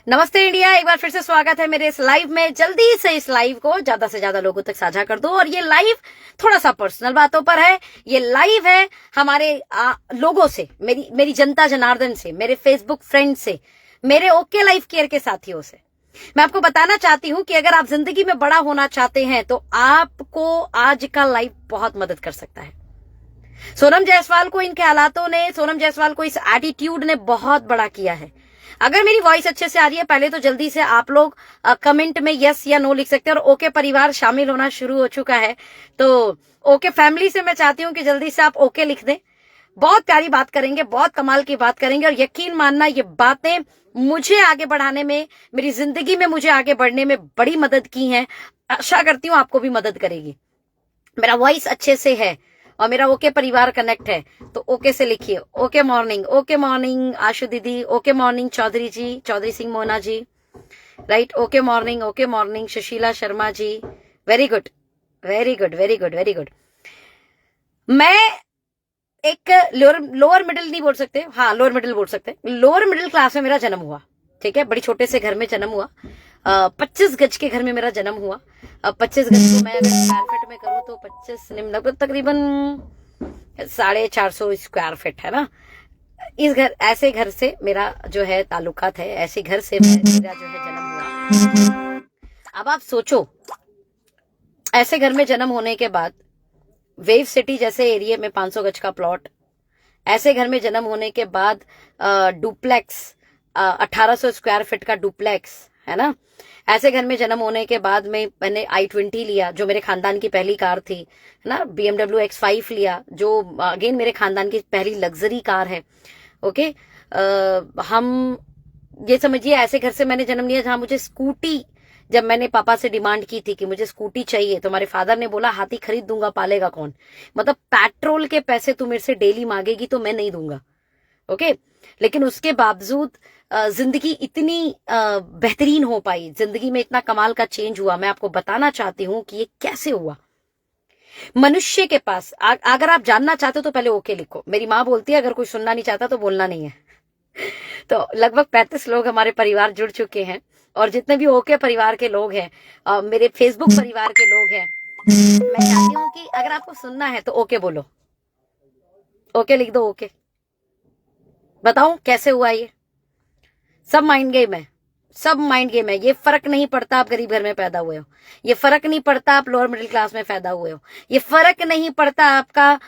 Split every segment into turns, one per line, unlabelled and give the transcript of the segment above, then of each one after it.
नमस्ते इंडिया, एक बार फिर से स्वागत है मेरे इस लाइव में। जल्दी से इस लाइव को ज्यादा से ज्यादा लोगों तक साझा कर दो। और ये लाइव थोड़ा सा पर्सनल बातों पर है। ये लाइव है हमारे लोगों से, मेरी जनता जनार्दन से, मेरे फेसबुक फ्रेंड से, मेरे ओके लाइफ केयर के साथियों से। मैं आपको बताना चाहती हूं कि अगर आप जिंदगी में बड़ा होना चाहते हैं तो आपको आज का लाइव बहुत मदद कर सकता है। सोनम जायसवाल को इनके हालातों ने, सोनम जायसवाल को इस एटीट्यूड ने बहुत बड़ा किया है। अगर मेरी वॉइस अच्छे से आ रही है, पहले तो जल्दी से आप लोग कमेंट में यस या नो लिख सकते हैं। और ओके परिवार शामिल होना शुरू हो चुका है, तो ओके फैमिली से मैं चाहती हूं कि जल्दी से आप ओके लिख दें। बहुत प्यारी बात करेंगे, बहुत कमाल की बात करेंगे। और यकीन मानना, ये बातें मुझे आगे बढ़ाने में, मेरी जिंदगी में मुझे आगे बढ़ने में बड़ी मदद की हैं। आशा करती हूँ आपको भी मदद करेगी। मेरा वॉइस अच्छे से है और मेरा ओके परिवार कनेक्ट है, तो ओके से लिखिए। ओके मॉर्निंग आशु दीदी, okay morning Chaudhary ji, Chaudhary Singh Mona ji, right. Okay morning Sushila Sharma ji, very good very good very good very good. मैं एक लोअर मिडिल नहीं बोल सकते, हाँ लोअर मिडिल बोल सकते। लोअर मिडिल क्लास में मेरा जन्म हुआ, ठीक है। बड़ी छोटे से घर में जन्म हुआ। 25 गज के घर में मेरा जन्म हुआ। 25 गज को मैं अगर स्क्वायर फीट में करूं तो 25 लगभग तकरीबन 450 स्क्वायर फीट है ना। इस घर, ऐसे घर से मेरा जो है ताल्लुकात है, ऐसे घर से मेरा जो है जन्म हुआ। अब आप सोचो, ऐसे घर में जन्म होने के बाद वेव सिटी जैसे एरिया में 500 गज का प्लॉट, ऐसे घर में जन्म होने के बाद डुप्लेक्स, 1800 स्क्वायर फीट का डुप्लेक्स, है ना। ऐसे घर में जन्म होने के बाद में मैंने i20 लिया, जो मेरे खानदान की पहली कार थी, है ना। BMW X5 लिया, जो अगेन मेरे खानदान की पहली लग्जरी कार है। ओके, हम ये समझिए ऐसे घर से मैंने जन्म लिया जहां मुझे स्कूटी, जब मैंने पापा से डिमांड की थी कि मुझे स्कूटी चाहिए, तो हमारे फादर ने बोला हाथी खरीद दूंगा, पालेगा कौन। मतलब पेट्रोल के पैसे तू मेरे से डेली मांगेगी तो मैं नहीं दूंगा। ओके, लेकिन उसके बावजूद जिंदगी इतनी बेहतरीन हो पाई, जिंदगी में इतना कमाल का चेंज हुआ। मैं आपको बताना चाहती हूँ कि ये कैसे हुआ। मनुष्य के पास अगर आप जानना चाहते हो तो पहले ओके लिखो। मेरी माँ बोलती है अगर कोई सुनना नहीं चाहता तो बोलना नहीं है। तो लगभग 35 लोग हमारे परिवार जुड़ चुके हैं। और जितने भी ओके परिवार के लोग हैं, मेरे फेसबुक परिवार के लोग हैं, मैं चाहती हूँ कि अगर आपको सुनना है तो ओके बोलो, ओके लिख दो। ओके बताऊं कैसे हुआ ये? सब माइंड गेम है, सब माइंड गेम है। ये फर्क नहीं पड़ता आप गरीब घर में पैदा हुए हो, ये फर्क नहीं पड़ता आप लोअर मिडिल क्लास में पैदा हुए हो, ये फर्क नहीं पड़ता आपका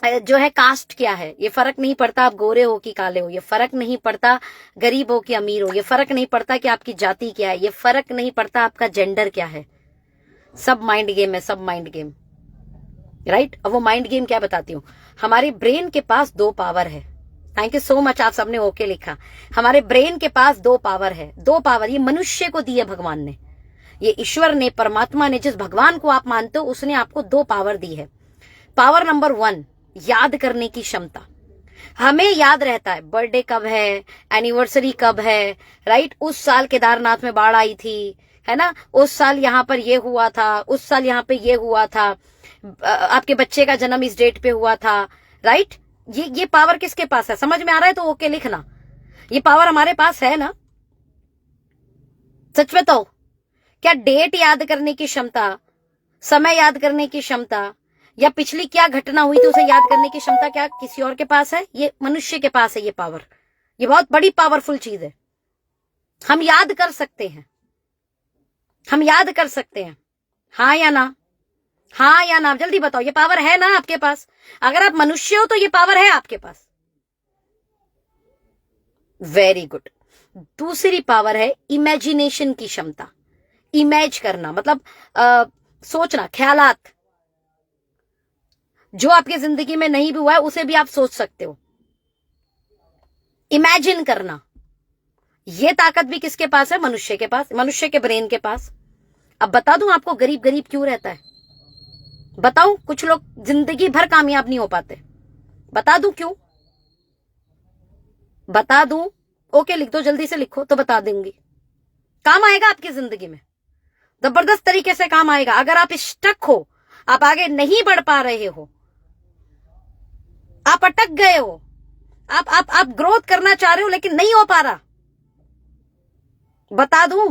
जो है कास्ट क्या है, ये फर्क नहीं पड़ता आप गोरे हो कि काले हो, ये फर्क नहीं पड़ता गरीब हो कि अमीर हो, ये फर्क नहीं पड़ता कि आपकी जाति क्या है, ये फर्क नहीं पड़ता आपका जेंडर क्या है। सब माइंड गेम है, सब माइंड गेम, राइट। अब वो माइंड गेम क्या बताती हूँ। हमारे ब्रेन के पास 2 पावर है। थैंक यू सो मच, आप सबने ओके लिखा। हमारे ब्रेन के पास 2 पावर है, 2 पावर ये मनुष्य को दी है भगवान ने, ये ईश्वर ने, परमात्मा ने, जिस भगवान को आप मानते हो उसने आपको 2 पावर दी है। पावर नंबर 1, याद करने की क्षमता। हमें याद रहता है बर्थडे कब है, एनिवर्सरी कब है, राइट। उस साल केदारनाथ में बाढ़ आई थी, है ना। उस साल यहाँ पर ये हुआ था, उस साल यहाँ पे ये हुआ था, आपके बच्चे का जन्म इस डेट पे हुआ था, राइट। ये पावर किसके पास है? समझ में आ रहा है तो ओके लिखना। ये पावर हमारे पास है ना। सच बताओ, क्या डेट याद करने की क्षमता, समय याद करने की क्षमता, या पिछली क्या घटना हुई थी उसे याद करने की क्षमता क्या किसी और के पास है? ये मनुष्य के पास है ये पावर। ये बहुत बड़ी पावरफुल चीज है। हम याद कर सकते हैं, हम याद कर सकते हैं। हाँ या ना, हाँ या ना, जल्दी बताओ। ये पावर है ना आपके पास? अगर आप मनुष्य हो तो ये पावर है आपके पास। Very good. दूसरी पावर है इमेजिनेशन की क्षमता। इमेज करना मतलब सोचना, ख्यालात। जो आपकी जिंदगी में नहीं भी हुआ है उसे भी आप सोच सकते हो। इमेजिन करना, ये ताकत भी किसके पास है? मनुष्य के पास, मनुष्य के ब्रेन के पास। अब बता दूं आपको गरीब गरीब क्यों रहता है? बताऊं, कुछ लोग जिंदगी भर कामयाब नहीं हो पाते। बता दूं क्यों? बता दूं? ओके लिख दो, जल्दी से लिखो तो बता दूंगी। काम आएगा आपकी जिंदगी में, जबरदस्त तरीके से काम आएगा। अगर आप स्टक हो, आप आगे नहीं बढ़ पा रहे हो, आप अटक गए हो, आप ग्रोथ करना चाह रहे हो लेकिन नहीं हो पा रहा, बता दूं,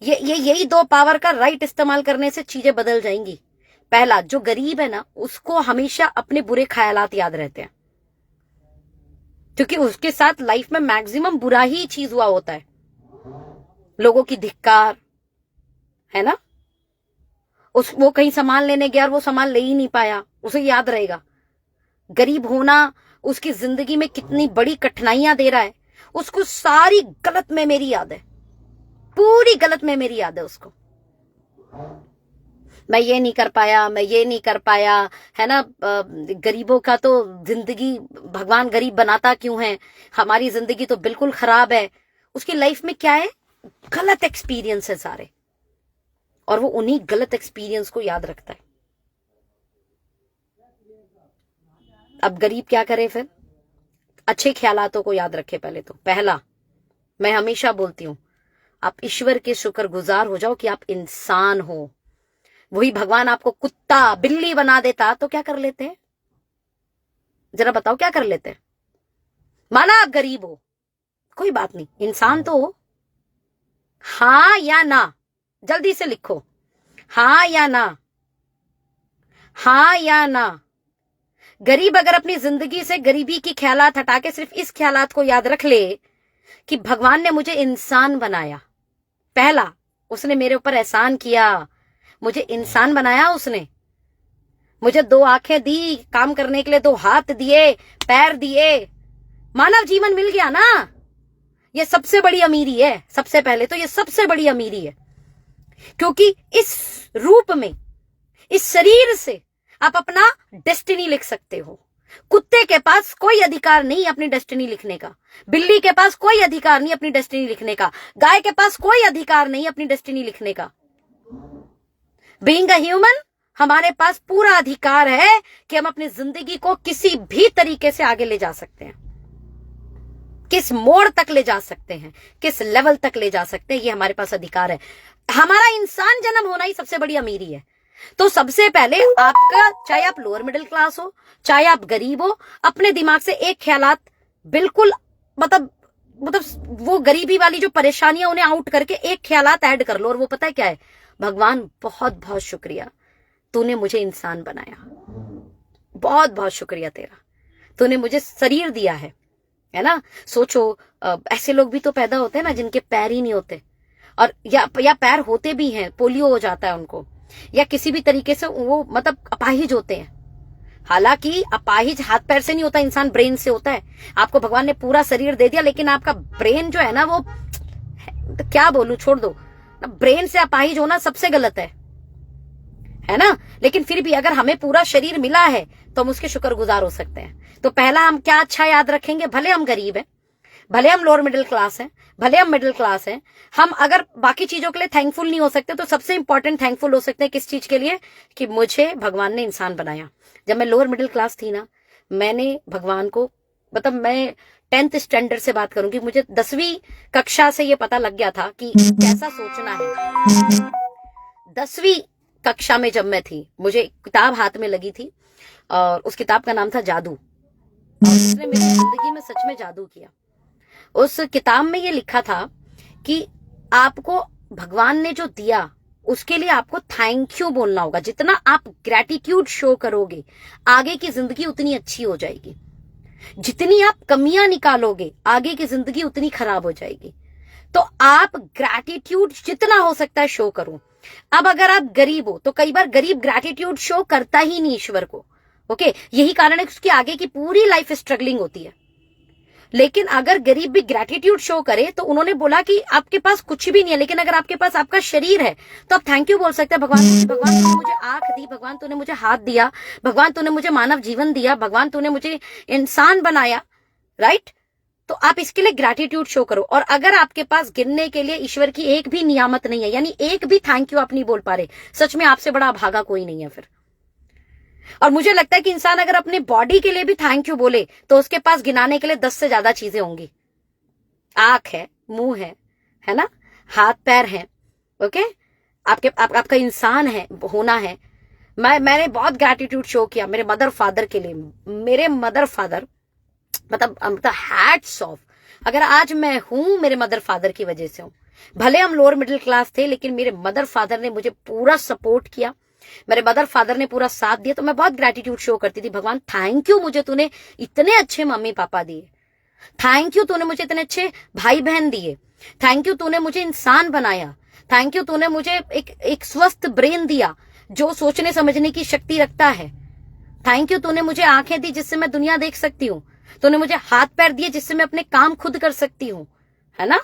ये यही दो पावर का राइट इस्तेमाल करने से चीजें बदल जाएंगी। पहला, जो गरीब है ना, उसको हमेशा अपने बुरे ख्यालात याद रहते हैं, क्योंकि उसके साथ लाइफ में मैक्सिमम बुरा ही चीज हुआ होता है, लोगों की धिक्कार, है ना। वो कहीं सामान लेने गया और वो सामान ले ही नहीं पाया, उसे याद रहेगा। गरीब होना उसकी जिंदगी में कितनी बड़ी कठिनाइयां दे रहा है, उसको सारी गलत मेमोरी याद है, पूरी गलत मेमोरी याद है उसको। मैं ये नहीं कर पाया, मैं ये नहीं कर पाया, है ना। गरीबों का तो जिंदगी भगवान गरीब बनाता क्यों है, हमारी जिंदगी तो बिल्कुल खराब है। उसकी लाइफ में क्या है, गलत एक्सपीरियंस है सारे, और वो उन्हीं गलत एक्सपीरियंस को याद रखता है। अब गरीब क्या करे फिर, अच्छे ख्यालातों को याद रखे। पहले तो पहला, मैं हमेशा बोलती हूं, आप ईश्वर के शुक्रगुजार हो जाओ कि आप इंसान हो। वही भगवान आपको कुत्ता बिल्ली बना देता तो क्या कर लेते हैं, जरा बताओ क्या कर लेते हैं। माना आप गरीब हो, कोई बात नहीं, इंसान तो हो। हाँ या ना, जल्दी से लिखो, हाँ या ना, हाँ या ना। गरीब अगर अपनी जिंदगी से गरीबी की ख्यालात हटा के सिर्फ इस ख्यालात को याद रख ले कि भगवान ने मुझे इंसान बनाया, पहला उसने मेरे ऊपर एहसान किया, मुझे इंसान बनाया उसने, मुझे दो आंखें दी काम करने के लिए, दो हाथ दिए, पैर दिए, मानव जीवन मिल गया ना। ये सबसे बड़ी अमीरी है, सबसे पहले तो ये सबसे बड़ी अमीरी है, क्योंकि इस रूप में, इस शरीर से आप अपना डेस्टिनी लिख सकते हो। कुत्ते के पास कोई अधिकार नहीं अपनी डेस्टिनी लिखने का, बिल्ली के पास कोई अधिकार नहीं अपनी डेस्टिनी लिखने का, गाय के पास कोई अधिकार नहीं अपनी डेस्टिनी लिखने का। बीइंग अ ह्यूमन, हमारे पास पूरा अधिकार है कि हम अपनी जिंदगी को किसी भी तरीके से आगे ले जा सकते हैं, किस मोड़ तक ले जा सकते हैं, किस लेवल तक ले जा सकते हैं, ये हमारे पास अधिकार है। हमारा इंसान जन्म होना ही सबसे बड़ी अमीरी है। तो सबसे पहले आपका, चाहे आप लोअर मिडिल क्लास हो, चाहे आप गरीब हो, अपने दिमाग से एक ख्यालात बिल्कुल मतलब वो गरीबी वाली जो परेशानियां उन्हें आउट करके एक ख्यालात ऐड कर लो, और वो पता है क्या है, भगवान बहुत बहुत शुक्रिया, तूने मुझे इंसान बनाया, बहुत बहुत शुक्रिया तेरा, तूने मुझे शरीर दिया है ना। सोचो, ऐसे लोग भी तो पैदा होते हैं ना जिनके पैर ही नहीं होते, और या पैर होते भी हैं, पोलियो हो जाता है उनको, या किसी भी तरीके से वो मतलब अपाहिज होते हैं। हालांकि अपाहिज हाथ पैर से नहीं होता, इंसान ब्रेन से होता है। आपको भगवान ने पूरा शरीर दे दिया, लेकिन आपका ब्रेन जो है ना, वो तो क्या बोलूं, छोड़ दो। ब्रेन से अपाहिज होना सबसे गलत है ना। लेकिन फिर भी अगर हमें पूरा शरीर मिला है तो हम उसके शुक्रगुजार हो सकते हैं। तो पहला हम क्या अच्छा याद रखेंगे, भले हम गरीब हैं, भले हम लोअर मिडिल क्लास हैं, भले हम मिडिल क्लास हैं, हम अगर बाकी चीजों के लिए थैंकफुल नहीं हो सकते तो सबसे इंपॉर्टेंट थैंकफुल हो सकते हैं किस चीज के लिए, कि मुझे भगवान ने इंसान बनाया। जब मैं लोअर मिडिल क्लास थी ना, मैंने भगवान को, मतलब मैं 10th स्टैंडर्ड से बात करूंगी, मुझे 10वीं कक्षा से ये पता लग गया था कि कैसा सोचना है। 10वीं कक्षा में जब मैं थी, मुझे एक किताब हाथ में लगी थी, और उस किताब का नाम था जादू, और उसने मेरी जिंदगी में सच में जादू किया। उस किताब में ये लिखा था कि आपको भगवान ने जो दिया उसके लिए आपको थैंक यू बोलना होगा। जितना आप ग्रेटिट्यूड शो करोगे, आगे की जिंदगी उतनी अच्छी हो जाएगी। जितनी आप कमियां निकालोगे, आगे की जिंदगी उतनी खराब हो जाएगी। तो आप ग्रेटिट्यूड जितना हो सकता है शो करो। अब अगर आप गरीब हो तो कई बार गरीब ग्रेटिट्यूड शो करता ही नहीं ईश्वर को, ओके। यही कारण है कि उसकी आगे की पूरी लाइफ स्ट्रगलिंग होती है। लेकिन अगर गरीब भी ग्रेटिट्यूड शो करे, तो उन्होंने बोला कि आपके पास कुछ भी नहीं है, लेकिन अगर आपके पास आपका शरीर है तो आप थैंक यू बोल सकते हैं भगवान। भगवान तूने मुझे आंख दी, भगवान तूने मुझे हाथ दिया, भगवान तूने मुझे मानव जीवन दिया, भगवान तूने मुझे इंसान बनाया, राइट। तो आप इसके लिए ग्रेटिट्यूड शो करो। और अगर आपके पास गिनने के लिए ईश्वर की एक भी नियामत नहीं है, यानी एक भी थैंक यू आप नहीं बोल पा रहे, सच में आपसे बड़ा अभागा कोई नहीं है फिर। और मुझे लगता है कि इंसान अगर अपने बॉडी के लिए भी थैंक यू बोले तो उसके पास गिनाने के लिए 10 से ज्यादा चीजें होंगी। आंख है, मुंह है ना, हाथ पैर है, ओके। आपका इंसान है, होना है। मैंने बहुत ग्रेटिट्यूड शो किया मेरे मदर फादर के लिए। मेरे मदर फादर मतलब हैट्स ऑफ, अगर आज मैं हूं, मेरे मदर फादर की वजह से हूं। भले हम लोअर मिडिल क्लास थे, लेकिन मेरे मदर फादर ने मुझे पूरा सपोर्ट किया, मेरे मदर फादर ने पूरा साथ दिया। तो मैं बहुत ग्रेटिट्यूड शो करती थी, भगवान थैंक यू, मुझे तूने इतने अच्छे मम्मी पापा दिए, थैंक यू तूने मुझे इतने अच्छे भाई बहन दिए, थैंक यू तूने मुझे इंसान बनाया, थैंक यू तूने मुझे एक स्वस्थ ब्रेन दिया जो सोचने समझने की शक्ति रखता है, थैंक यू तूने मुझे आंखें दी जिससे मैं दुनिया देख सकती हूँ, तूने मुझे हाथ पैर दिए जिससे मैं अपने काम खुद कर सकती हूँ, है ना।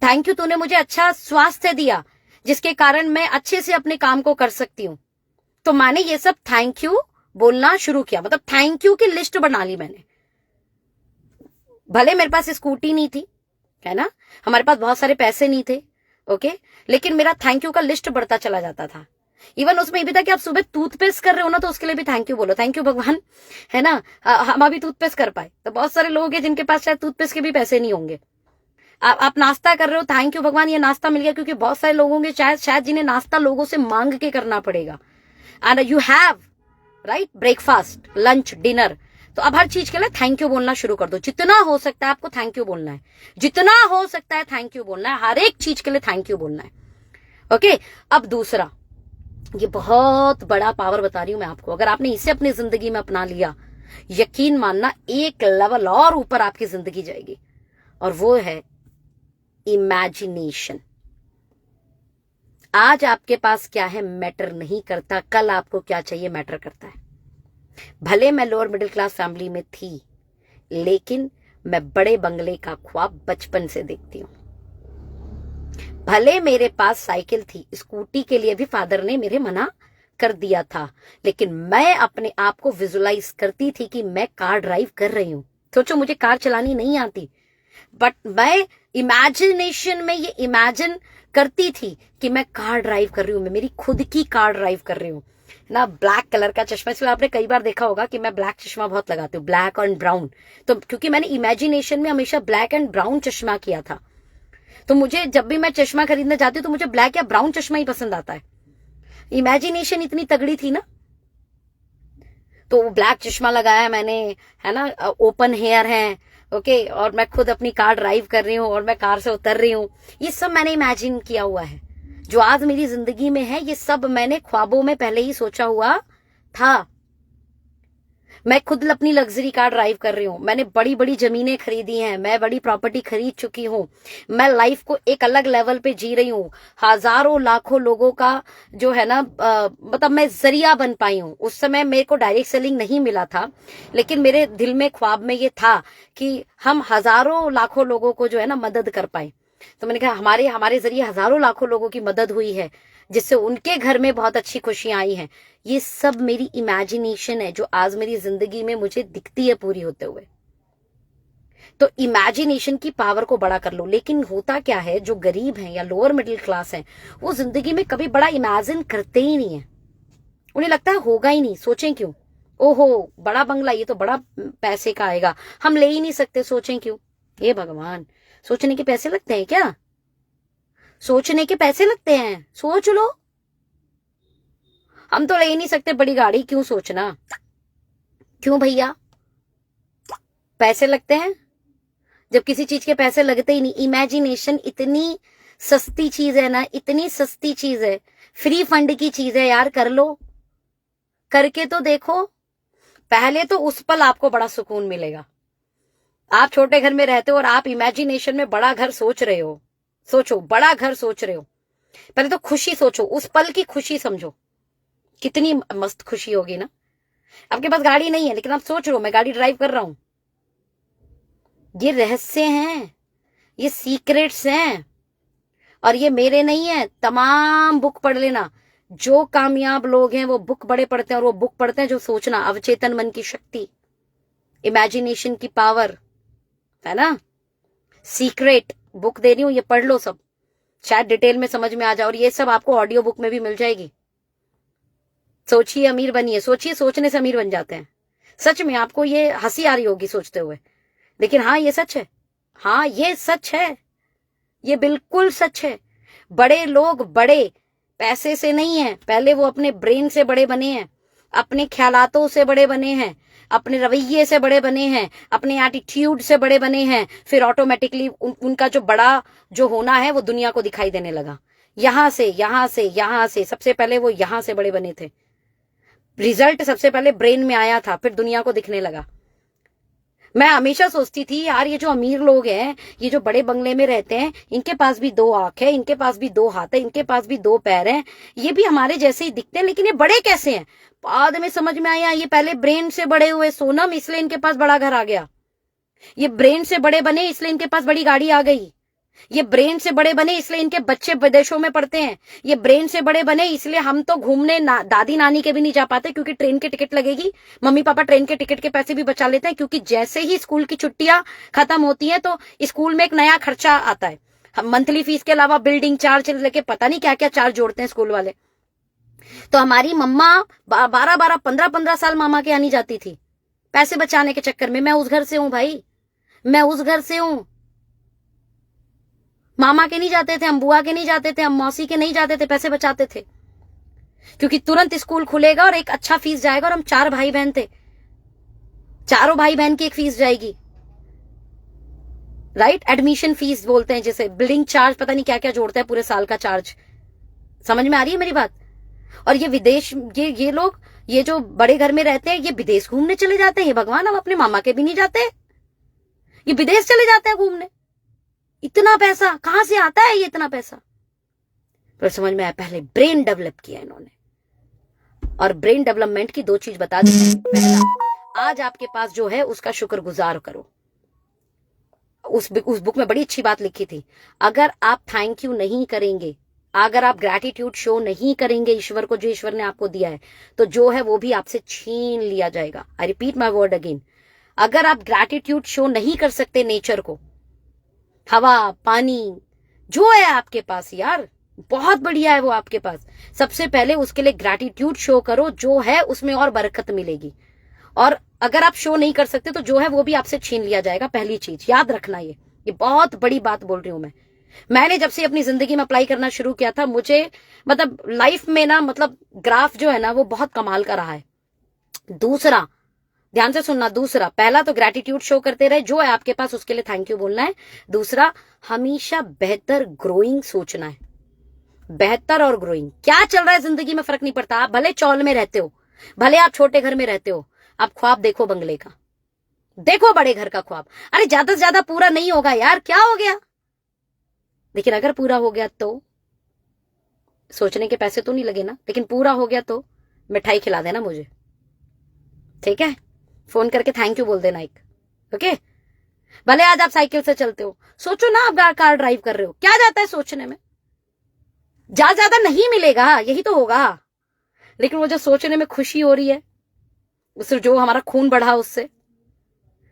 थैंक यू तूने मुझे अच्छा स्वास्थ्य दिया जिसके कारण मैं अच्छे से अपने काम को कर सकती हूँ। तो मैंने ये सब थैंक यू बोलना शुरू किया, मतलब थैंक यू की लिस्ट बना ली मैंने। भले मेरे पास स्कूटी नहीं थी, है ना, हमारे पास बहुत सारे पैसे नहीं थे, ओके, लेकिन मेरा थैंक यू का लिस्ट बढ़ता चला जाता था। इवन उसमें भी था कि आप सुबह टूथपेस्ट कर रहे हो ना, तो उसके लिए भी थैंक यू बोलो, थैंक यू भगवान, है ना, हम अभी टूथपेस्ट कर पाए। तो बहुत सारे लोग हैं जिनके पास शायद टूथपेस्ट के भी पैसे नहीं होंगे। आप नाश्ता कर रहे हो, थैंक यू भगवान ये नाश्ता मिल गया, क्योंकि बहुत सारे लोगों के शायद जिन्हें नाश्ता लोगों से मांग के करना पड़ेगा। And you have right breakfast, lunch, dinner. तो अब हर चीज के लिए थैंक यू बोलना शुरू कर दो। जितना हो सकता है आपको थैंक यू बोलना है, जितना हो सकता है थैंक यू बोलना है, हर एक चीज के लिए थैंक यू बोलना है, ओके। अब दूसरा, ये बहुत बड़ा पावर बता रही हूं मैं आपको, अगर आपने इसे अपनी जिंदगी में अपना लिया, यकीन मानना एक लेवल और ऊपर आपकी जिंदगी जाएगी, और वो है इमेजिनेशन। आज आपके पास क्या है मैटर नहीं करता, कल आपको क्या चाहिए मैटर करता है। भले मैं लोअर मिडिल क्लास फैमिली में थी, लेकिन मैं बड़े बंगले का ख्वाब बचपन से देखती हूं। भले मेरे पास साइकिल थी, स्कूटी के लिए भी फादर ने मेरे मना कर दिया था, लेकिन मैं अपने आप को विजुलाइज करती थी कि मैं कार ड्राइव कर रही हूं। सोचो मुझे कार चलानी नहीं आती, बट मैं इमेजिनेशन में ये इमेजिन करती थी कि मैं कार ड्राइव कर रही हूं, मैं मेरी खुद की कार ड्राइव कर रही हूं ना। ब्लैक कलर का चश्मा, इसलिए आपने कई बार देखा होगा कि मैं ब्लैक चश्मा बहुत लगाती हूँ, ब्लैक एंड ब्राउन। तो क्योंकि मैंने इमेजिनेशन में हमेशा ब्लैक एंड ब्राउन चश्मा किया था, तो मुझे जब भी मैं चश्मा खरीदने जाती हूँ तो मुझे ब्लैक या ब्राउन चश्मा ही पसंद आता है। इमेजिनेशन इतनी तगड़ी थी ना, तो वो ब्लैक चश्मा लगाया मैंने, है ना, ओपन हेयर है, ओके, और मैं खुद अपनी कार ड्राइव कर रही हूँ और मैं कार से उतर रही हूँ। ये सब मैंने इमेजिन किया हुआ है। जो आज मेरी जिंदगी में है, ये सब मैंने ख्वाबों में पहले ही सोचा हुआ था। मैं खुद अपनी लग्जरी कार ड्राइव कर रही हूँ, मैंने बड़ी बड़ी जमीनें खरीदी हैं, मैं बड़ी प्रॉपर्टी खरीद चुकी हूँ, मैं लाइफ को एक अलग लेवल पे जी रही हूँ। हजारों लाखों लोगों का जो है ना, मतलब मैं जरिया बन पाई हूँ। उस समय मेरे को डायरेक्ट सेलिंग नहीं मिला था, लेकिन मेरे दिल में ख्वाब में ये था कि हम हजारों लाखों लोगों को जो है ना मदद कर पाए। तो मैंने कहा हमारे जरिए हजारों लाखों लोगों की मदद हुई है, जिससे उनके घर में बहुत अच्छी खुशियां आई हैं। ये सब मेरी इमेजिनेशन है जो आज मेरी जिंदगी में मुझे दिखती है पूरी होते हुए। तो इमेजिनेशन की पावर को बड़ा कर लो। लेकिन होता क्या है, जो गरीब हैं या लोअर मिडिल क्लास हैं, वो जिंदगी में कभी बड़ा इमेजिन करते ही नहीं है। उन्हें लगता है होगा ही नहीं, सोचें क्यों, ओहो बड़ा बंगला, ये तो बड़ा पैसे का आएगा, हम ले ही नहीं सकते, सोचें क्यों। हे भगवान, सोचने के पैसे लगते हैं क्या? सोचने के पैसे लगते हैं, सोच लो। हम तो ले ही नहीं सकते बड़ी गाड़ी, क्यों सोचना, क्यों भैया पैसे लगते हैं? जब किसी चीज के पैसे लगते ही नहीं। इमेजिनेशन इतनी सस्ती चीज है ना, इतनी सस्ती चीज है, फ्री फंड की चीज है यार, कर लो, करके तो देखो। पहले तो उस पल आपको बड़ा सुकून मिलेगा। आप छोटे घर में रहते हो और आप इमेजिनेशन में बड़ा घर सोच रहे हो, सोचो बड़ा घर सोच रहे हो, पहले तो खुशी सोचो, उस पल की खुशी समझो, कितनी मस्त खुशी होगी ना। आपके पास गाड़ी नहीं है, लेकिन आप सोच रहे हो मैं गाड़ी ड्राइव कर रहा हूं। ये रहस्य हैं, ये सीक्रेट्स हैं, और ये मेरे नहीं है। तमाम बुक पढ़ लेना, जो कामयाब लोग हैं वो बुक बड़े पढ़ते हैं, और वो बुक पढ़ते हैं जो सोचना, अवचेतन मन की शक्ति, इमेजिनेशन की पावर, है ना। सीक्रेट बुक दे रही हूं, ये पढ़ लो सब, शायद डिटेल में समझ में आ जाए। और ये सब आपको ऑडियो बुक में भी मिल जाएगी। सोचिए अमीर बनिए, सोचिए, सोचने से अमीर बन जाते हैं। सच में आपको ये हंसी आ रही होगी सोचते हुए, लेकिन हाँ ये सच है, हाँ ये सच है, ये बिल्कुल सच है। बड़े लोग बड़े पैसे से नहीं है, पहले वो अपने ब्रेन से बड़े बने हैं, अपने ख्यालातों से बड़े बने हैं, अपने रवैये से बड़े बने हैं, अपने एटीट्यूड से बड़े बने हैं, फिर ऑटोमेटिकली उनका जो बड़ा जो होना है वो दुनिया को दिखाई देने लगा। यहां से यहां से यहां से, सबसे पहले वो यहां से बड़े बने थे। रिजल्ट सबसे पहले ब्रेन में आया था, फिर दुनिया को दिखने लगा। मैं हमेशा सोचती थी यार ये जो अमीर लोग हैं, ये जो बड़े बंगले में रहते हैं, इनके पास भी 2 आंख है, इनके पास भी 2 हाथ है, इनके पास भी 2 पैर हैं, ये भी हमारे जैसे ही दिखते हैं, लेकिन ये बड़े कैसे हैं? बाद में समझ में आया ये पहले ब्रेन से बड़े हुए सोनम, इसलिए इनके पास बड़ा घर आ गया। ये ब्रेन से बड़े बने इसलिए इनके पास बड़ी गाड़ी आ गई। ये ब्रेन से बड़े बने इसलिए इनके बच्चे विदेशों में पढ़ते हैं। ये ब्रेन से बड़े बने इसलिए हम तो घूमने दादी नानी के भी नहीं जा पाते, क्योंकि ट्रेन की टिकट लगेगी। मम्मी पापा ट्रेन के टिकट के पैसे भी बचा लेते हैं, क्योंकि जैसे ही स्कूल की छुट्टियां खत्म होती हैं तो स्कूल में एक नया खर्चा आता है। हम मंथली फीस के अलावा बिल्डिंग चार्ज लेके पता नहीं क्या क्या चार्ज जोड़ते हैं स्कूल वाले। तो हमारी मम्मा 12-12, 15-15 साल मामा के आनी जाती थी पैसे बचाने के चक्कर में। मैं उस घर से हूं भाई, मैं उस घर से हूं। मामा के नहीं जाते थे हम, बुआ के नहीं जाते थे हम, मौसी के नहीं जाते थे, पैसे बचाते थे, क्योंकि तुरंत स्कूल खुलेगा और एक अच्छा फीस जाएगा। और हम 4 भाई बहन थे, चारों भाई बहन की एक फीस जाएगी, राइट? एडमिशन फीस बोलते हैं जिसे, बिल्डिंग चार्ज, पता नहीं क्या क्या जोड़ता है पूरे साल का चार्ज। समझ में आ रही है मेरी बात? और ये विदेश, ये लोग, ये जो बड़े घर में रहते हैं, ये विदेश घूमने चले जाते हैं। ये भगवान, हम अपने मामा के भी नहीं जाते, ये विदेश चले जाते हैं घूमने। इतना पैसा कहां से आता है? ये इतना पैसा फिर समझ में आया, पहले ब्रेन डेवलप किया इन्होंने। और ब्रेन डेवलपमेंट की 2 चीज बता दी। पहला, आज आपके पास जो है उसका शुक्रगुजार करो। उस बुक में बड़ी अच्छी बात लिखी थी, अगर आप थैंक यू नहीं करेंगे, अगर आप ग्रैटिट्यूड शो नहीं करेंगे ईश्वर को, जो ईश्वर ने आपको दिया है, तो जो है वो भी आपसे छीन लिया जाएगा। I repeat my word again, अगर आप ग्रैटिट्यूड शो नहीं कर सकते नेचर को, हवा पानी जो है आपके पास, यार बहुत बढ़िया है वो आपके पास, सबसे पहले उसके लिए ग्रैटिट्यूड शो करो, जो है उसमें और बरकत मिलेगी। और अगर आप शो नहीं कर सकते तो जो है वो भी आपसे छीन लिया जाएगा। पहली चीज याद रखना, ये बहुत बड़ी बात बोल रही हूं मैं। मैंने जब से अपनी जिंदगी में अप्लाई करना शुरू किया था, मुझे मतलब लाइफ में ना, मतलब ग्राफ जो है ना वो बहुत कमाल का रहा है। दूसरा, ध्यान से सुनना, दूसरा, पहला तो ग्रैटिट्यूड शो करते रहे, जो है आपके पास उसके लिए थैंक यू बोलना है। दूसरा, हमेशा बेहतर ग्रोइंग सोचना है। बेहतर और ग्रोइंग, क्या चल रहा है जिंदगी में फर्क नहीं पड़ता। आप भले चौल में रहते हो, भले आप छोटे घर में रहते हो, आप ख्वाब देखो बंगले का, देखो बड़े घर का ख्वाब। अरे ज्यादा से ज्यादा पूरा नहीं होगा यार, क्या हो गया, लेकिन अगर पूरा हो गया तो, सोचने के पैसे तो नहीं लगे ना, लेकिन पूरा हो गया तो मिठाई खिला देना मुझे, ठीक है? फोन करके थैंक यू बोल देना एक, ओके? भले आज आप साइकिल से चलते हो, सोचो ना आप कार ड्राइव कर रहे हो, क्या जाता है सोचने में? ज्यादा नहीं मिलेगा, यही तो होगा, लेकिन वो जो सोचने में खुशी हो रही है, उससे जो हमारा खून बढ़ा, उससे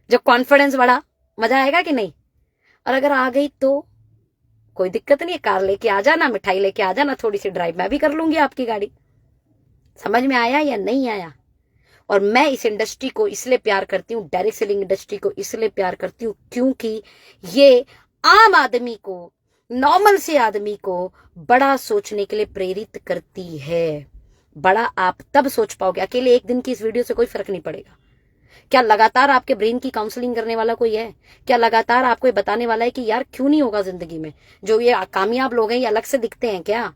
जब कॉन्फिडेंस बढ़ा, मजा आएगा कि नहीं? और अगर आ गई तो कोई दिक्कत नहीं है, कार लेके आ जाना, मिठाई लेके आ जाना, थोड़ी सी ड्राइव मैं भी कर लूंगी आपकी गाड़ी। समझ में आया या नहीं आया? और मैं इस इंडस्ट्री को इसलिए प्यार करती हूँ, डायरेक्ट सेलिंग इंडस्ट्री को इसलिए प्यार करती हूँ, क्योंकि ये आम आदमी को, नॉर्मल से आदमी को बड़ा सोचने के लिए प्रेरित करती है। बड़ा आप तब सोच पाओगे, अकेले एक दिन की इस वीडियो से कोई फर्क नहीं पड़ेगा। क्या लगातार आपके ब्रेन की काउंसलिंग करने वाला कोई है? क्या लगातार आपको ये बताने वाला है कि यार क्यों नहीं होगा जिंदगी में? जो ये कामयाब लोग हैं, ये अलग से दिखते हैं क्या?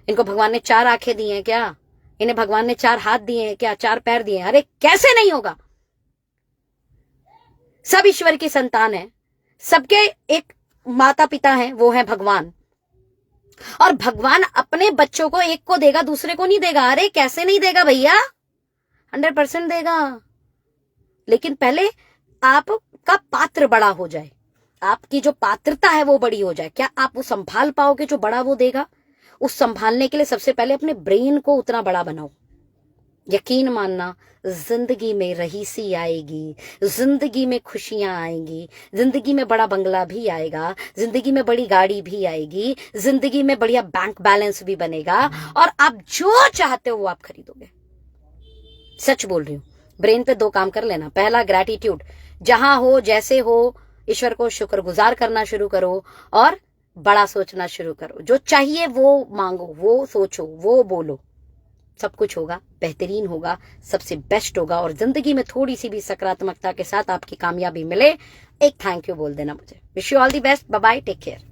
इनको भगवान ने 4 आंखें दी हैं क्या? इन्हें भगवान ने 4 हाथ दिए हैं क्या? 4 पैर दिए हैं? अरे कैसे नहीं होगा? सब ईश्वर की संतान है, सबके एक माता पिता हैं, वो है भगवान। और भगवान अपने बच्चों को एक को देगा, दूसरे को नहीं देगा। अरे कैसे नहीं देगा भैया, 100% देगा, लेकिन पहले आपका पात्र बड़ा हो जाए, आपकी जो पात्रता है वो बड़ी हो जाए। क्या आप वो संभाल पाओगे जो बड़ा वो देगा? उस संभालने के लिए सबसे पहले अपने ब्रेन को उतना बड़ा बनाओ। यकीन मानना, जिंदगी में रईसी आएगी, जिंदगी में खुशियां आएंगी, जिंदगी में बड़ा बंगला भी आएगा, जिंदगी में बड़ी गाड़ी भी आएगी, जिंदगी में बढ़िया बैंक बैलेंस भी बनेगा, और आप जो चाहते हो वो आप खरीदोगे। सच बोल रही हूं। ब्रेन पे 2 काम कर लेना। पहला, ग्रैटिट्यूड, जहां हो जैसे हो ईश्वर को शुक्रगुजार करना शुरू करो, और बड़ा सोचना शुरू करो। जो चाहिए वो मांगो, वो सोचो, वो बोलो, सब कुछ होगा, बेहतरीन होगा, सबसे बेस्ट होगा, और जिंदगी में थोड़ी सी भी सकारात्मकता के साथ आपकी कामयाबी मिले, एक थैंक यू बोल देना मुझे। Wish you all the best, bye bye, take care.